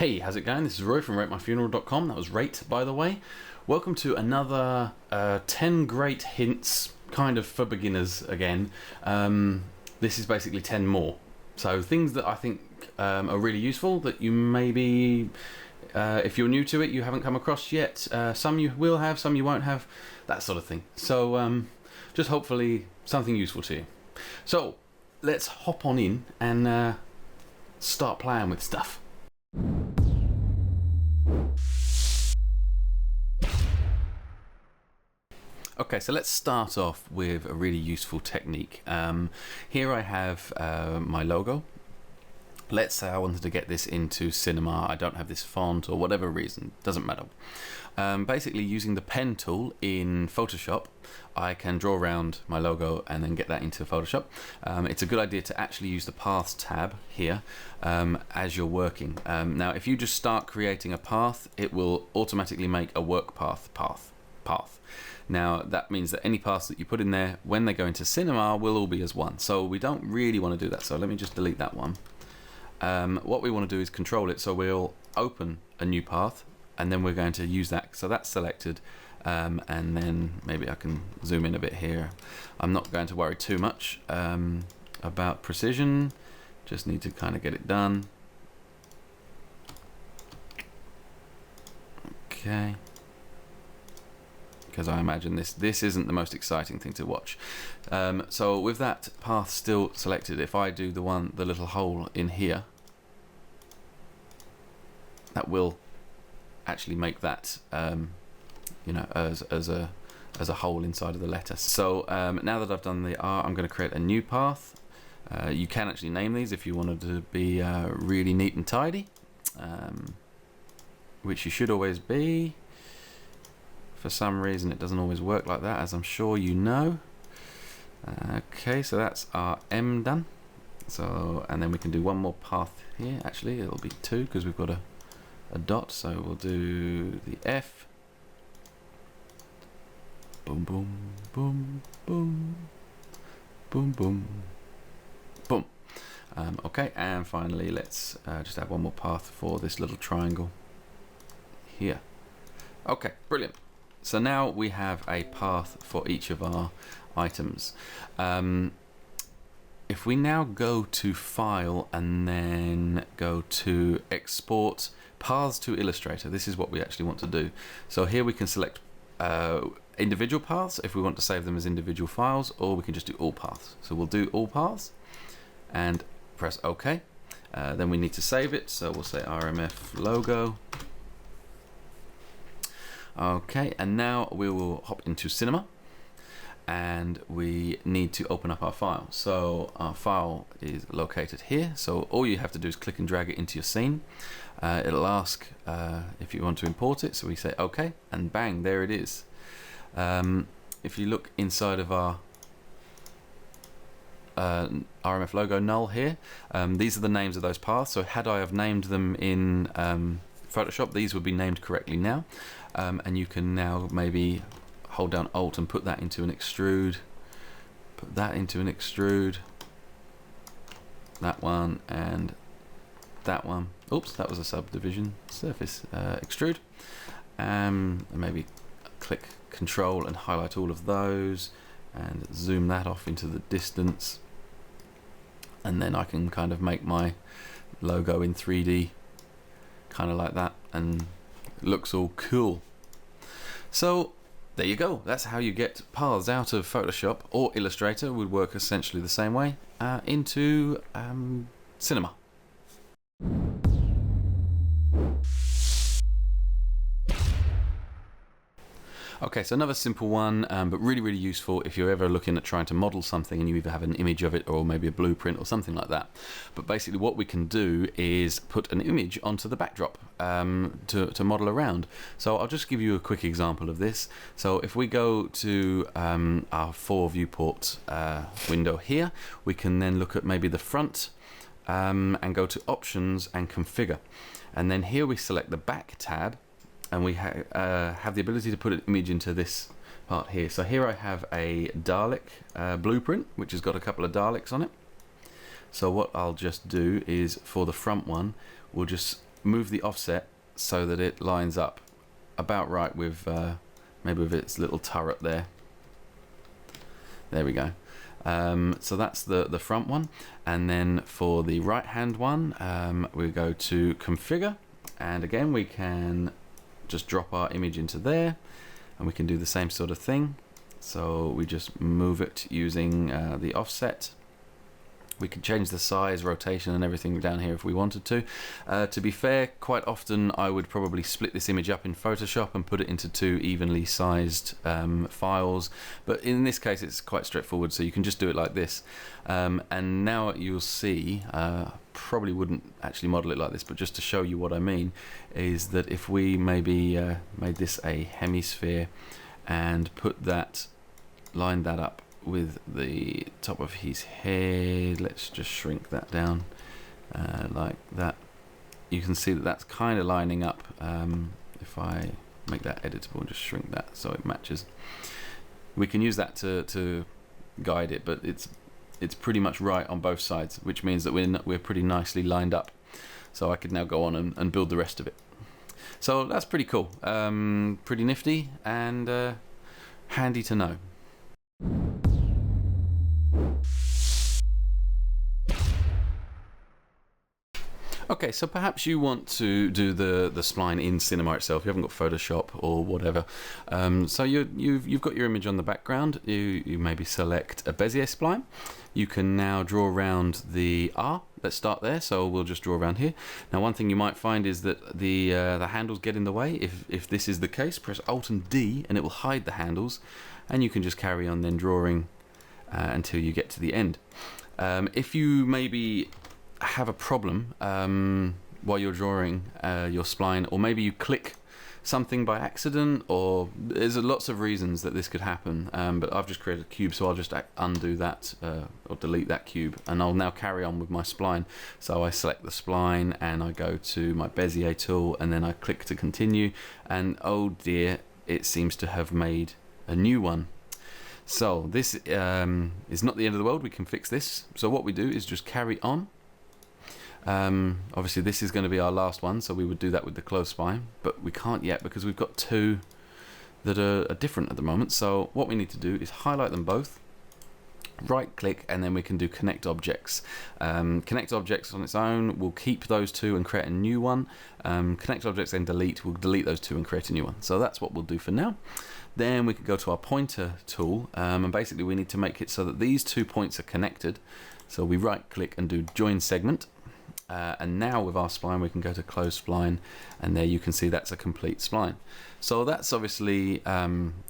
Hey, how's it going? This is Roy from RateMyFuneral.com. That was Rate, by the way. Welcome to another 10 great hints, kind of for beginners again. This is basically 10 more. So things that I think are really useful that you maybe, if you're new to it, you haven't come across yet. Some you will have, some you won't have, that sort of thing. So just hopefully something useful to you. So let's hop on in and start playing with stuff. Okay, so let's start off with a really useful technique. Here I have my logo. Let's say I wanted to get this into cinema. I don't have this font or whatever reason, doesn't matter. Basically using the pen tool in Photoshop, I can draw around my logo and then get that into Photoshop. It's a good idea to actually use the Paths tab here as you're working. Now if you just start creating a path, it will automatically make a work path. Now that means that any paths that you put in there when they go into cinema will all be as one. So we don't really want to do that. So let me just delete that one. What we want to do is control it. So we'll open a new path and then we're going to use that. So that's selected. And then maybe I can zoom in a bit here. I'm not going to worry too much about precision. Just need to kind of get it done. Okay. Because I imagine this isn't the most exciting thing to watch. So with that path still selected, if I do the little hole in here, that will actually make that you know, as a hole inside of the letter. So now that I've done the R, I'm going to create a new path. You can actually name these if you wanted to be really neat and tidy, which you should always be. For some reason it doesn't always work like that, as I'm sure you know. Okay, so that's our M done. So, and then we can do one more path here. Actually, it'll be two because we've got a dot. So we'll do the F. Boom, boom, boom, boom, boom, boom, boom. Okay, and finally let's just add one more path for this little triangle here. Okay, brilliant. So now we have a path for each of our items. If we now go to File and then go to Export Paths to Illustrator, this is what we actually want to do. So here we can select individual paths if we want to save them as individual files, or we can just do all paths. So we'll do all paths and press OK. Then we need to save it, so we'll say RMF logo. Okay, and now we will hop into cinema and we need to open up our file. So our file is located here, so all you have to do is click and drag it into your scene. It'll ask if you want to import it, so we say OK, and bang, there it is. If you look inside of our RMF logo null here, these are the names of those paths. So had I have named them in Photoshop, these would be named correctly now. And you can now maybe hold down Alt and put that into an extrude, put that into an extrude, that one and that one. Oops, that was a subdivision. Surface extrude, and maybe click Control and highlight all of those and zoom that off into the distance, and then I can kind of make my logo in 3D kind of like that, and it looks all cool. So there you go. That's how you get paths out of Photoshop, or Illustrator would work essentially the same way, into cinema. Okay, so another simple one, but really useful if you're ever looking at trying to model something and you either have an image of it or maybe a blueprint or something like that. But basically what we can do is put an image onto the backdrop to model around. So I'll just give you a quick example of this. So if we go to our 4 viewport window here, we can then look at maybe the front and go to Options and Configure. And then here we select the Back tab, and we have the ability to put an image into this part here. So here I have a Dalek blueprint, which has got a couple of Daleks on it. So what I'll just do is, for the front one, we'll just move the offset so that it lines up about right with maybe with its little turret there. There we go. So that's the front one, and then for the right hand one, we go to configure, and again we can just drop our image into there, and we can do the same sort of thing. So we just move it using the offset. We can change the size, rotation and everything down here if we wanted to. To be fair, quite often I would probably split this image up in Photoshop and put it into 2 evenly sized files, but in this case it's quite straightforward, so you can just do it like this. And now you'll see, probably wouldn't actually model it like this, but just to show you what I mean, is that if we maybe made this a hemisphere and put that, line that up with the top of his head, let's just shrink that down like that. You can see that that's kind of lining up. If I make that editable and just shrink that so it matches, we can use that to guide it, but it's pretty much right on both sides, which means that we're pretty nicely lined up. So I could now go on and build the rest of it. So that's pretty cool, pretty nifty and handy to know. Okay, so perhaps you want to do the spline in Cinema itself. You haven't got Photoshop or whatever. So you've got your image on the background. You maybe select a Bezier spline. You can now draw around the R. Let's start there. So we'll just draw around here. Now, one thing you might find is that the handles get in the way. If this is the case, press Alt and D, and it will hide the handles, and you can just carry on then drawing until you get to the end. If you maybe have a problem while you're drawing your spline, or maybe you click something by accident, or there's lots of reasons that this could happen, but I've just created a cube, so I'll just undo that or delete that cube, and I'll now carry on with my spline. So I select the spline and I go to my Bezier tool, and then I click to continue, and oh dear, it seems to have made a new one. So this is not the end of the world. We can fix this. So what we do is just carry on. Obviously this is going to be our last one, so we would do that with the closed spline, but we can't yet because we've got 2 that are different at the moment. So what we need to do is highlight them both, right click, and then we can do connect objects. Connect objects on its own, we'll keep those 2 and create a new one. Connect objects and delete, we'll delete those 2 and create a new one. So that's what we'll do for now. Then we can go to our pointer tool, and basically we need to make it so that these 2 points are connected. So we right click and do join segment. And now with our spline we can go to close spline, and there you can see that's a complete spline. So that's obviously a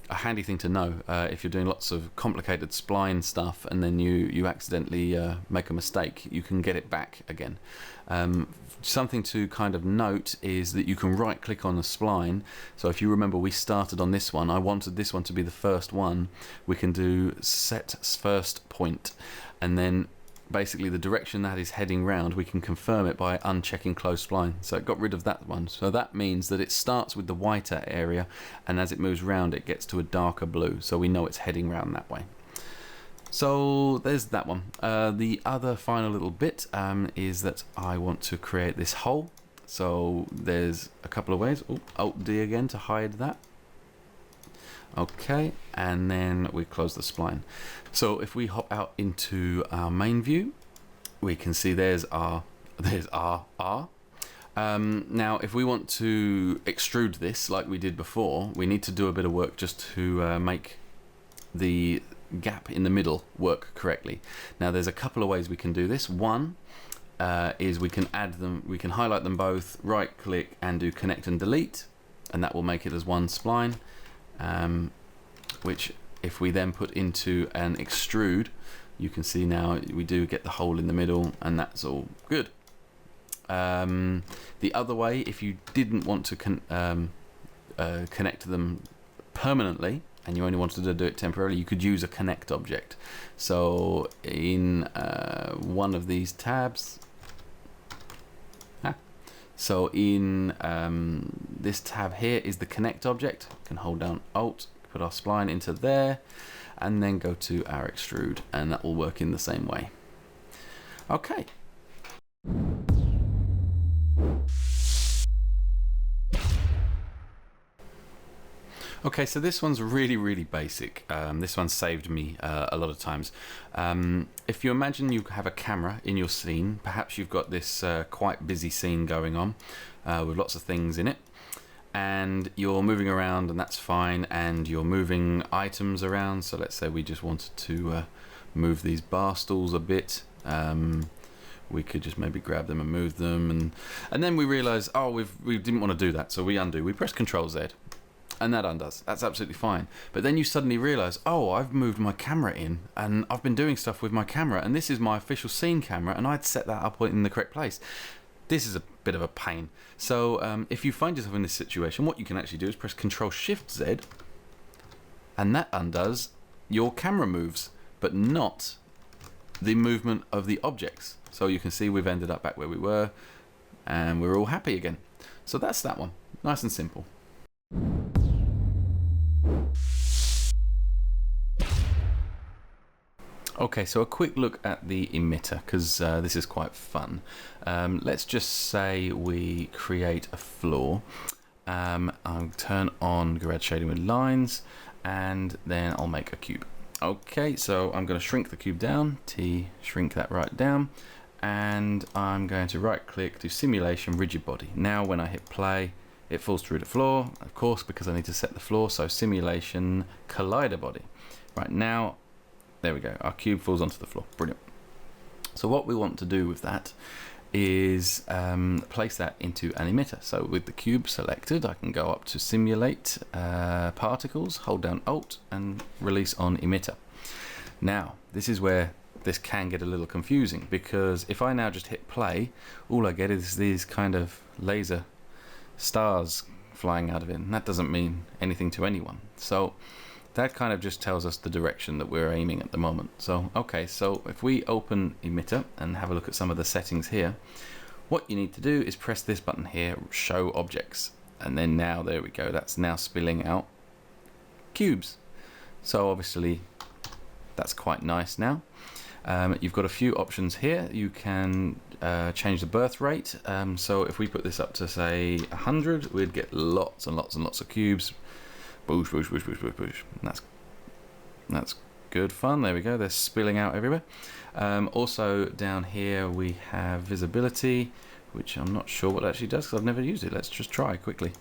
handy thing to know if you're doing lots of complicated spline stuff and then you accidentally make a mistake, you can get it back again. Something to kind of note is that you can right click on the spline. So if you remember, we started on this one, I wanted this one to be the first one. We can do set first point, and then basically the direction that is heading round, we can confirm it by unchecking close spline. So it got rid of that one. So that means that it starts with the whiter area, and as it moves round it gets to a darker blue, so we know it's heading round that way. So there's that one. The other final little bit is that I want to create this hole. So there's a couple of ways. Alt D again to hide that. Okay, and then we close the spline. So if we hop out into our main view, we can see there's our R. Now if we want to extrude this like we did before, we need to do a bit of work just to make the gap in the middle work correctly. Now there's a couple of ways we can do this. One is we can add them, we can highlight them both, right click and do connect and delete, and that will make it as one spline. Which if we then put into an extrude, you can see now we do get the hole in the middle, and that's all good. The other way, if you didn't want to connect them permanently and you only wanted to do it temporarily, you could use a connect object. So in one of these tabs, so in this tab here is the connect object. You can hold down Alt, put our spline into there, and then go to our extrude, and that will work in the same way. Okay. Okay, so this one's really basic. This one saved me a lot of times. If you imagine you have a camera in your scene, perhaps you've got this quite busy scene going on with lots of things in it, and you're moving around, and that's fine, and you're moving items around. So let's say we just wanted to move these bar stools a bit. We could just maybe grab them and move them, and then we realize, oh, we didn't want to do that, so we undo. We press Control Z, and that undoes. That's absolutely fine. But then you suddenly realize, oh, I've moved my camera in, and I've been doing stuff with my camera, and this is my official scene camera, and I'd set that up in the correct place. This is a bit of a pain. So if you find yourself in this situation, what you can actually do is press Control-Shift-Z, and that undoes your camera moves, but not the movement of the objects. So you can see we've ended up back where we were, and we're all happy again. So that's that one. Nice and simple. Okay, so a quick look at the emitter, because this is quite fun. Let's just say we create a floor. I'll turn on Garage Shading with lines, and then I'll make a cube. Okay, so I'm going to shrink the cube down, shrink that right down, and I'm going to right click to Simulation Rigid Body. Now when I hit play, it falls through the floor, of course, because I need to set the floor, so Simulation Collider Body. Right now, there we go, our cube falls onto the floor. Brilliant. So what we want to do with that is place that into an emitter. So with the cube selected, I can go up to Simulate Particles, hold down Alt, and release on Emitter. Now, this is where this can get a little confusing, because if I now just hit play, all I get is these kind of laser stars flying out of it, and that doesn't mean anything to anyone. So that kind of just tells us the direction that we're aiming at the moment. So okay, so if we open Emitter and have a look at some of the settings here, what you need to do is press this button here, Show Objects, and then now there we go, that's now spilling out cubes. So obviously that's quite nice now. You've got a few options here. You can change the birth rate. So if we put this up to say 100, we'd get lots and lots and lots of cubes. Boosh, boosh, boosh, boosh, boosh, boosh. That's good fun. There we go. They're spilling out everywhere. Also down here we have visibility, which I'm not sure what it actually does because I've never used it. Let's just try quickly.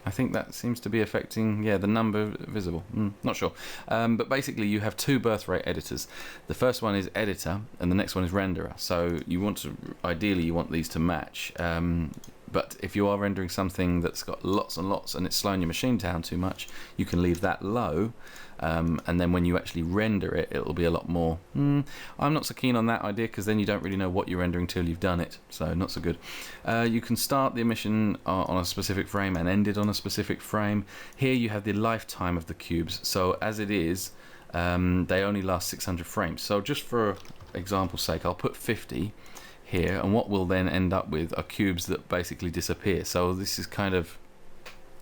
I think that seems to be affecting, yeah, the number visible. Not sure. But basically you have two birth rate editors. The first one is editor and the next one is renderer. So you want to, ideally you want these to match. But if you are rendering something that's got lots and lots and it's slowing your machine down too much, you can leave that low, and then when you actually render it, it'll be a lot more. I'm not so keen on that idea, because then you don't really know what you're rendering till you've done it, so not so good. You can start the emission on a specific frame and end it on a specific frame. Here you have the lifetime of the cubes, so as it is, they only last 600 frames. So just for example's sake, I'll put 50 here, and what we'll then end up with are cubes that basically disappear. So this is kind of,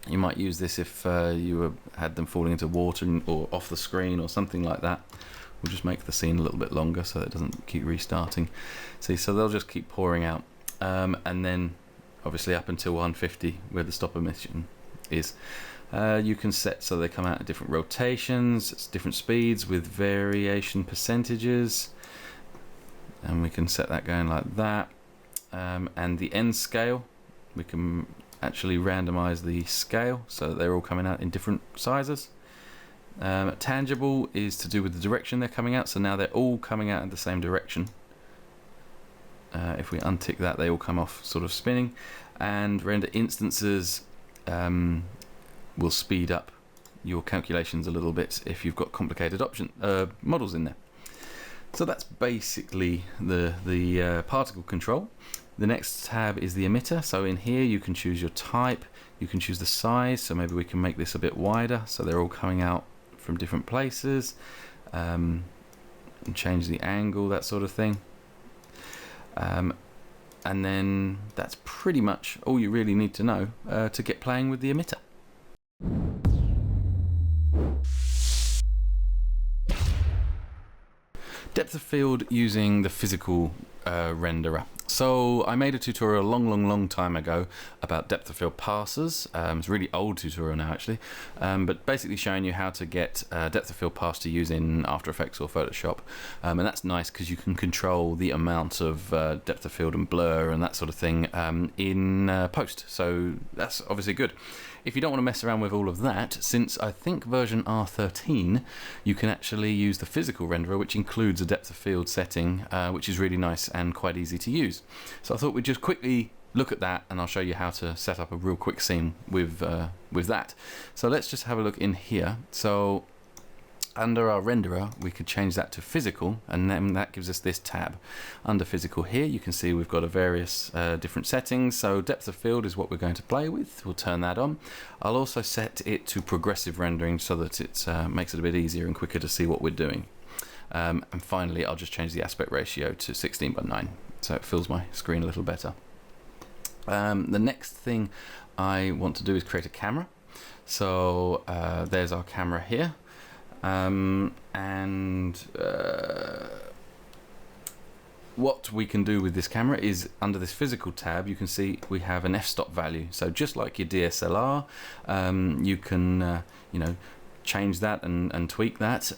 you might use this if you had them falling into water or off the screen or something like that. We'll just make the scene a little bit longer so that it doesn't keep restarting. See, so they'll just keep pouring out, and then obviously up until 150 where the stop emission is. You can set so they come out at different rotations, different speeds with variation percentages. And we can set that going like that, and the end scale, we can actually randomize the scale so that they're all coming out in different sizes. Tangible is to do with the direction they're coming out, so now they're all coming out in the same direction. If we untick that, they all come off sort of spinning. And render instances will speed up your calculations a little bit if you've got complicated models in there. So that's basically the particle control. The next tab is the emitter. So in here you can choose your type, you can choose the size, so maybe we can make this a bit wider so they're all coming out from different places, and change the angle, that sort of thing. And then that's pretty much all you really need to know to get playing with the emitter. Depth of field using the physical renderer. So I made a tutorial a long time ago about depth of field passes. It's a really old tutorial now actually, but basically showing you how to get depth of field pass to use in After Effects or Photoshop, and that's nice because you can control the amount of depth of field and blur and that sort of thing in post, so that's obviously good. If you don't want to mess around with all of that, since I think version R13, you can actually use the physical renderer, which includes a depth of field setting, which is really nice and quite easy to use. So I thought we'd just quickly look at that, and I'll show you how to set up a real quick scene with that. So let's just have a look in here. So under our renderer, we could change that to physical, and then that gives us this tab. Under physical here, you can see we've got a various different settings. So depth of field is what we're going to play with. We'll turn that on. I'll also set it to progressive rendering so that it makes it a bit easier and quicker to see what we're doing. And finally, I'll just change the aspect ratio to 16:9, so it fills my screen a little better. The next thing I want to do is create a camera. So there's our camera here. What we can do with this camera is under this physical tab, you can see we have an f-stop value. So just like your DSLR, you can change that and tweak that.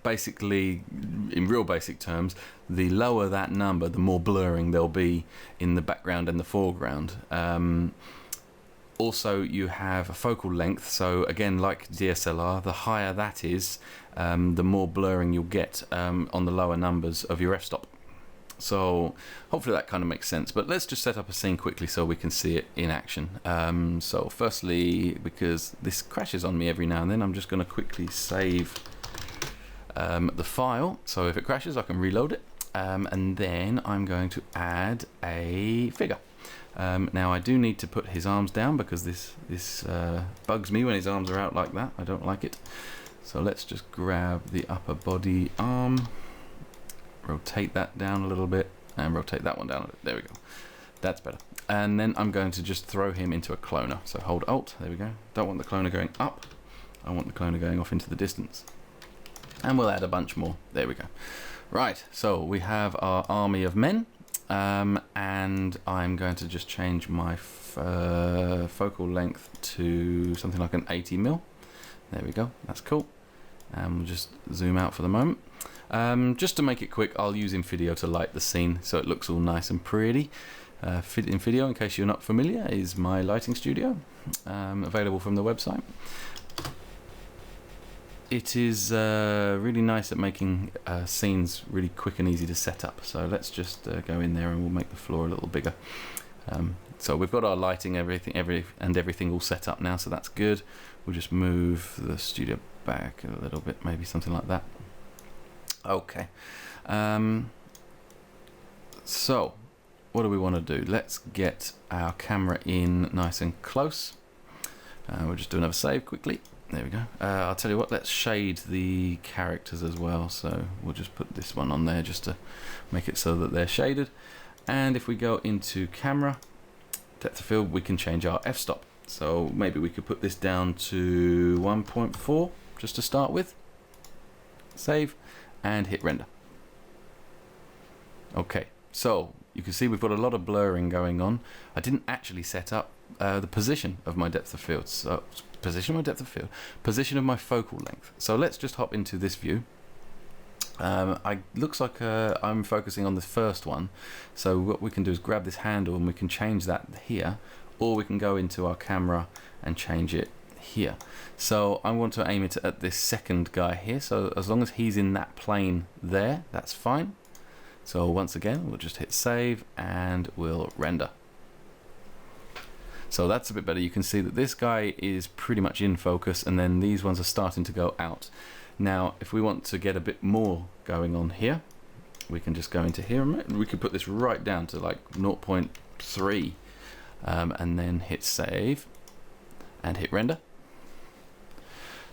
Basically, in real basic terms, the lower that number, the more blurring there'll be in the background and the foreground. Also, you have a focal length, so again, like DSLR, the higher that is, the more blurring you'll get on the lower numbers of your f-stop. So hopefully that kind of makes sense, but let's just set up a scene quickly so we can see it in action. So firstly, because this crashes on me every now and then, I'm just going to quickly save the file, so if it crashes I can reload it, and then I'm going to add a figure. Now I do need to put his arms down because this bugs me when his arms are out like that. I don't like it. So let's just grab the upper body arm, rotate that down a little bit, and rotate that one down a bit. There we go. That's better. And then I'm going to just throw him into a cloner. So hold Alt. There we go. Don't want the cloner going up. I want the cloner going off into the distance. And we'll add a bunch more. There we go. Right. So we have our army of men. And I'm going to just change my focal length to something like an 80mm. There we go, that's cool. And we'll just zoom out for the moment. Just to make it quick, I'll use Infidio to light the scene so it looks all nice and pretty. Infidio, in case you're not familiar, is my lighting studio, available from the website. It is really nice at making scenes really quick and easy to set up. So let's just go in there and we'll make the floor a little bigger. So we've got our lighting, everything all set up now, so that's good. We'll just move the studio back a little bit, maybe something like that. Okay. So what do we want to do? Let's get our camera in nice and close. We'll just do another save quickly. There we go. I'll tell you what, let's shade the characters as well. So we'll just put this one on there just to make it so that they're shaded. And if we go into camera, depth of field, we can change our f-stop. So maybe we could put this down to 1.4 just to start with. Save and hit render. Okay, so you can see we've got a lot of blurring going on. I didn't actually set up the position of my depth of field. So position of my depth of field, position of my focal length. So let's just hop into this view. Looks like I'm focusing on the first one. So what we can do is grab this handle and we can change that here, or we can go into our camera and change it here. So I want to aim it at this second guy here. So as long as he's in that plane there, that's fine. So once again, we'll just hit save and we'll render. So that's a bit better. You can see that this guy is pretty much in focus, and then these ones are starting to go out. Now, if we want to get a bit more going on here, we can just go into here and we could put this right down to like 0.3, and then hit save and hit render.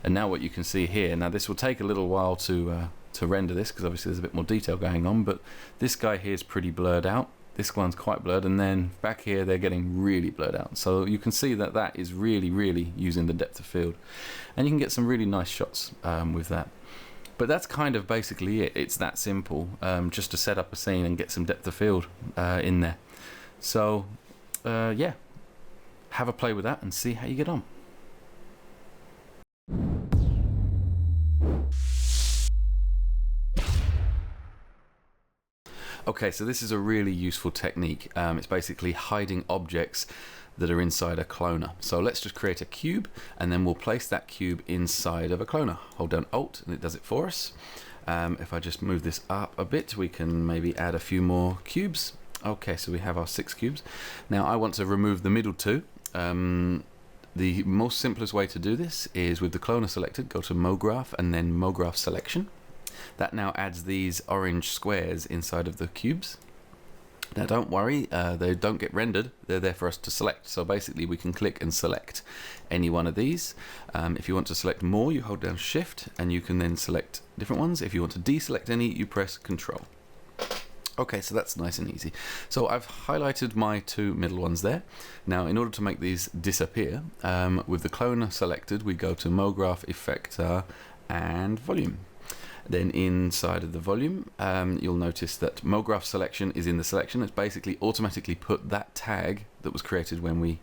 And now what you can see here, now this will take a little while to render this because obviously there's a bit more detail going on, but this guy here is pretty blurred out. This one's quite blurred, and then back here they're getting really blurred out. So you can see that that is really using the depth of field, and you can get some really nice shots with that. But that's kind of basically it. It's that simple, just to set up a scene and get some depth of field in there. So yeah, have a play with that and see how you get on. Okay, so this is a really useful technique. It's basically hiding objects that are inside a cloner. So let's just create a cube, and then we'll place that cube inside of a cloner. Hold down Alt and it does it for us. If I just move this up a bit, we can maybe add a few more cubes. Okay, so we have our 6 cubes. Now I want to remove the middle 2. The most simplest way to do this is with the cloner selected, go to Mograph and then Mograph Selection. That now adds these orange squares inside of the cubes. Now don't worry, they don't get rendered, they're there for us to select. So basically we can click and select any one of these. If you want to select more, you hold down Shift and you can then select different ones. If you want to deselect any, you press Control. Okay, so that's nice and easy. So I've highlighted my 2 middle ones there. Now in order to make these disappear, with the cloner selected, we go to Mograph, Effector and Volume. Then inside of the volume, you'll notice that Mograph Selection is in the selection. It's basically automatically put that tag that was created when we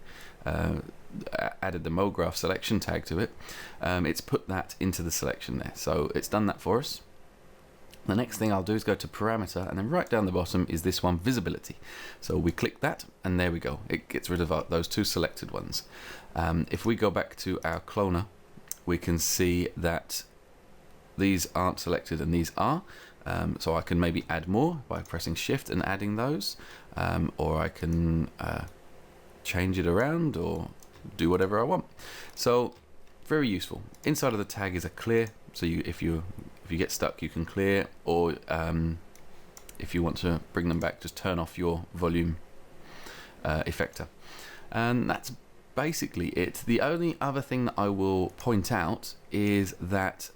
added the Mograph Selection tag to it. It's put that into the selection there. So it's done that for us. The next thing I'll do is go to Parameter, and then right down the bottom is this one, Visibility. So we click that, and there we go. It gets rid of those 2 selected ones. If we go back to our cloner, we can see that these aren't selected and these are. So I can maybe add more by pressing Shift and adding those, or I can change it around or do whatever I want. So very useful. Inside of the tag is a clear, so if you get stuck you can clear, or if you want to bring them back, just turn off your volume effector. And that's basically it. The only other thing that I will point out is that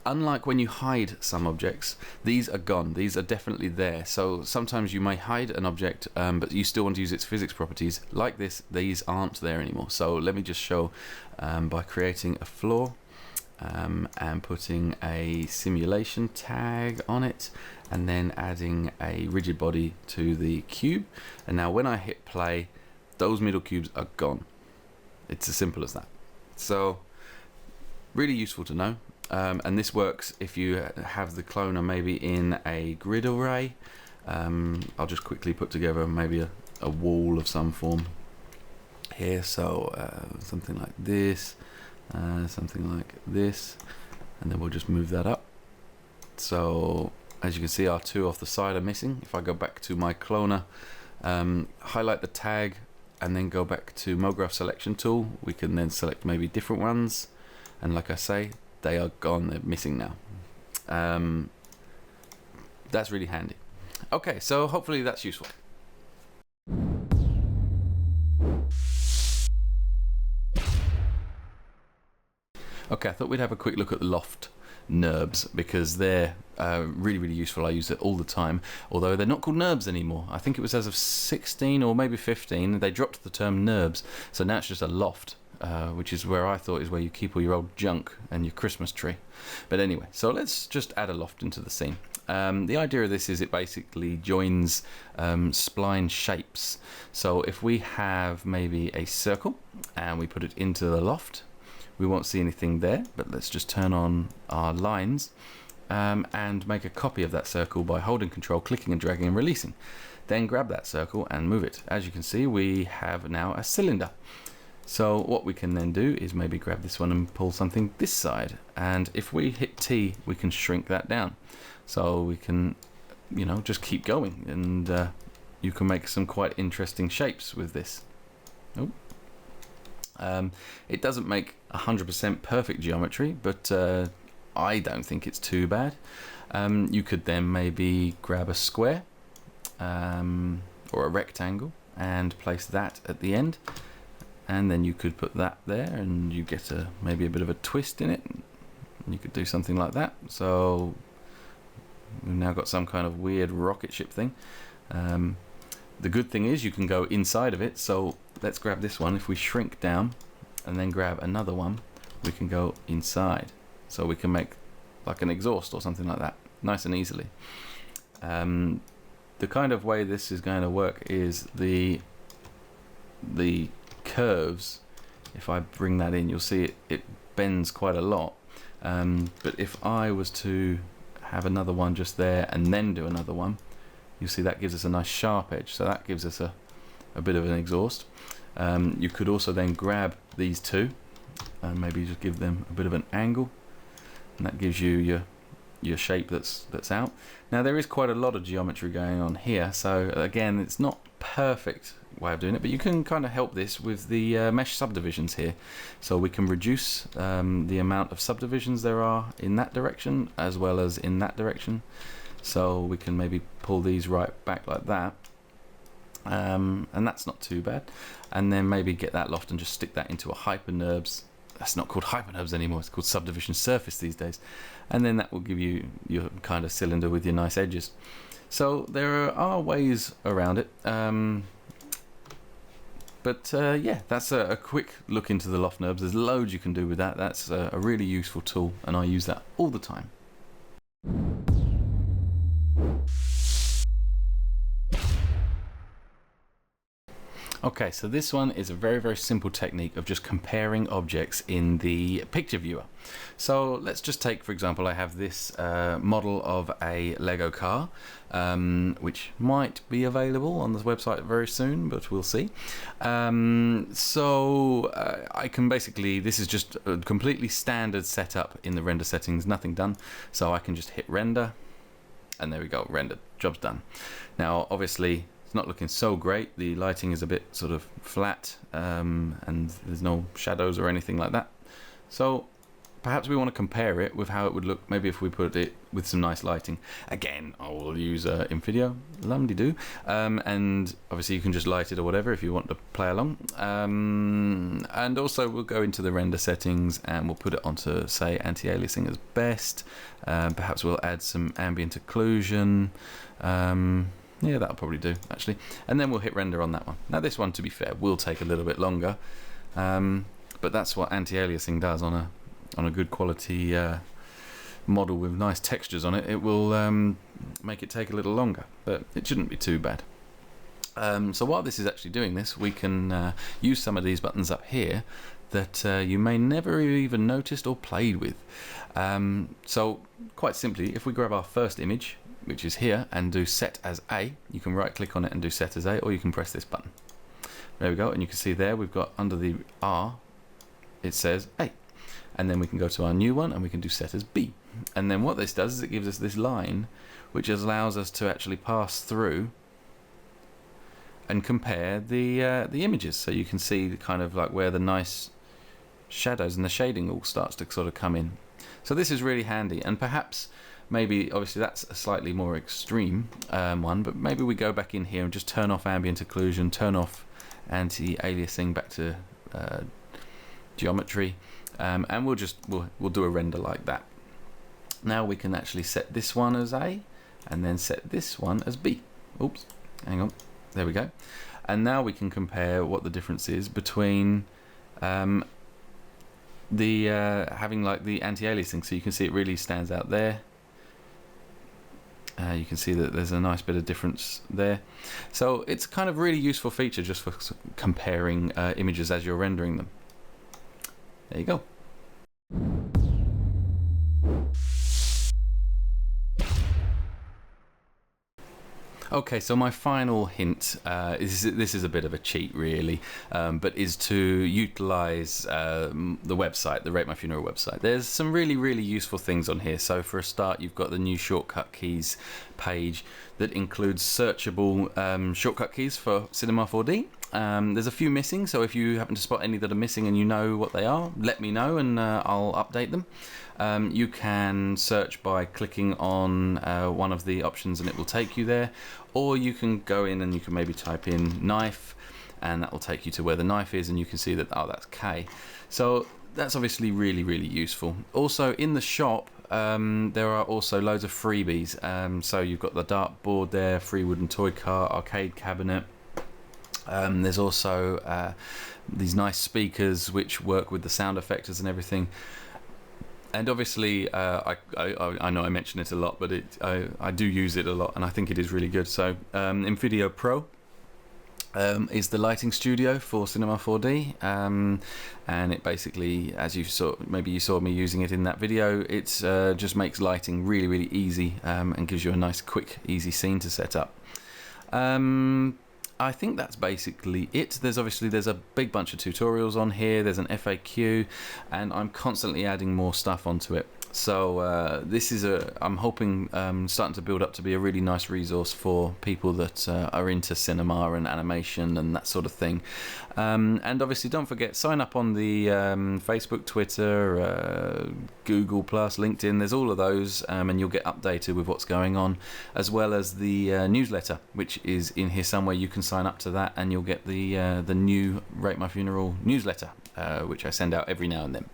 unlike when you hide some objects, these are gone. These are definitely there. So sometimes you may hide an object, but you still want to use its physics properties. Like this, these aren't there anymore. So let me just show by creating a floor and putting a simulation tag on it, and then adding a rigid body to the cube. And now when I hit play, those middle cubes are gone. It's as simple as that. So really useful to know. And this works if you have the cloner maybe in a grid array. I'll just quickly put together maybe a wall of some form here. So something like this, something like this, and then we'll just move that up. So as you can see, our 2 off the side are missing. If I go back to my cloner, highlight the tag, and then go back to Mograph Selection tool, we can then select maybe different ones. And like I say, they are gone, they're missing now. That's really handy. Okay, so hopefully that's useful. Okay, I thought we'd have a quick look at the LoftNURBS because they're really useful. I use it all the time, although they're not called NURBS anymore. I think it was as of 16 or maybe 15, they dropped the term NURBS, so now it's just a loft. Which is where I thought is where you keep all your old junk and your Christmas tree. But anyway, so let's just add a loft into the scene. The idea of this is it basically joins spline shapes. So if we have maybe a circle and we put it into the loft, we won't see anything there, but let's just turn on our lines and make a copy of that circle by holding Control, clicking and dragging and releasing. Then grab that circle and move it. As you can see, we have now a cylinder. So what we can then do is maybe grab this one and pull something this side, and if we hit T we can shrink that down, so we can, you know, just keep going, and you can make some quite interesting shapes with this. It doesn't make 100% perfect geometry, but I don't think it's too bad. You could then maybe grab a square or a rectangle and place that at the end. And then you could put that there and you get maybe a bit of a twist in it. You could do something like that. So we've now got some kind of weird rocket ship thing. The good thing is you can go inside of it. So let's grab this one. If we shrink down and then grab another one, we can go inside. So we can make like an exhaust or something like that, nice and easily. The kind of way this is going to work is the curves. If I bring that in, you'll see it bends quite a lot. But if I was to have another one just there and then do another one, you'll see that gives us a nice sharp edge. So that gives us a bit of an exhaust. You could also then grab these two and maybe just give them a bit of an angle, and that gives you your shape that's out. Now there is quite a lot of geometry going on here, so again it's not perfect way of doing it, but you can kind of help this with the mesh subdivisions here. So we can reduce the amount of subdivisions there are in that direction as well as in that direction. So we can maybe pull these right back like that, and that's not too bad. And then maybe get that loft and just stick that into a HyperNURBS. That's not called HyperNURBS anymore, it's called subdivision surface these days. And then that will give you your kind of cylinder with your nice edges. So there are ways around it. Yeah, that's a quick look into the LoftNURBS. There's loads you can do with that. That's a really useful tool, and I use that all the time. Okay, so this one is a very simple technique of just comparing objects in the picture viewer. So let's just take, for example, I have this model of a Lego car, which might be available on this website very soon, but we'll see. I can basically, this is just a completely standard setup in the render settings, nothing done. So I can just hit render, and there we go, rendered, job's done. Now, obviously, it's not looking so great. The lighting is a bit sort of flat, and there's no shadows or anything like that. So perhaps we want to compare it with how it would look maybe if we put it with some nice lighting. Again, I will use InVideo, lumdy-doo, and obviously you can just light it or whatever if you want to play along. And also we'll go into the render settings and we'll put it onto, say, anti-aliasing as best. Perhaps we'll add some ambient occlusion. Yeah, that'll probably do, actually. And then we'll hit render on that one. Now this one, to be fair, will take a little bit longer, but that's what anti-aliasing does on a good quality model with nice textures on it. It will make it take a little longer, but it shouldn't be too bad. So while this is actually doing this, we can use some of these buttons up here that you may never even noticed or played with. So quite simply, if we grab our first image, which is here, and do set as A, you can right click on it and do set as A, or you can press this button. There we go, and you can see there we've got under the R it says A, and then we can go to our new one and we can do set as B. And then what this does is it gives us this line which allows us to actually pass through and compare the images, so you can see kind of like where the nice shadows and the shading all starts to sort of come in. So this is really handy, and perhaps maybe, obviously that's a slightly more extreme one, but maybe we go back in here and just turn off ambient occlusion, turn off anti-aliasing back to geometry, and we'll do a render like that. Now we can actually set this one as A and then set this one as B. Oops, hang on, there we go. And now we can compare what the difference is between having like the anti-aliasing, so you can see it really stands out there. You can see that there's a nice bit of difference there. So it's kind of really useful feature just for comparing images as you're rendering them. There you go. Okay, so my final hint, this is a bit of a cheat really, but is to utilize the website, the Rate My Funeral website. There's some really useful things on here. So for a start, you've got the new shortcut keys page that includes searchable shortcut keys for Cinema 4D. There's a few missing, so if you happen to spot any that are missing and you know what they are, let me know and I'll update them. You can search by clicking on one of the options and it will take you there, or you can go in and you can maybe type in knife and that will take you to where the knife is, and you can see that, oh, that's K. So that's obviously really useful. Also in the shop there are also loads of freebies, so you've got the dartboard there, free wooden toy car, arcade cabinet. There's also these nice speakers which work with the sound effectors and everything. And obviously, I know I mention it a lot, but I do use it a lot, and I think it is really good. So Nvidia Pro is the lighting studio for Cinema 4D, and it basically, as you saw, maybe you saw me using it in that video, it just makes lighting really, really easy, and gives you a nice, quick, easy scene to set up. I think that's basically it. There's a big bunch of tutorials on here. There's an FAQ, and I'm constantly adding more stuff onto it. So this is I'm hoping starting to build up to be a really nice resource for people that are into cinema and animation and that sort of thing. And obviously, don't forget, sign up on the Facebook, Twitter, Google Plus, LinkedIn. There's all of those, and you'll get updated with what's going on, as well as the newsletter, which is in here somewhere. You can sign up to that, and you'll get the new Rate My Funeral newsletter, which I send out every now and then.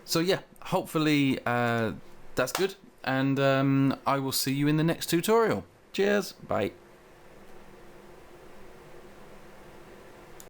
So yeah, hopefully that's good, and I will see you in the next tutorial. Cheers, bye.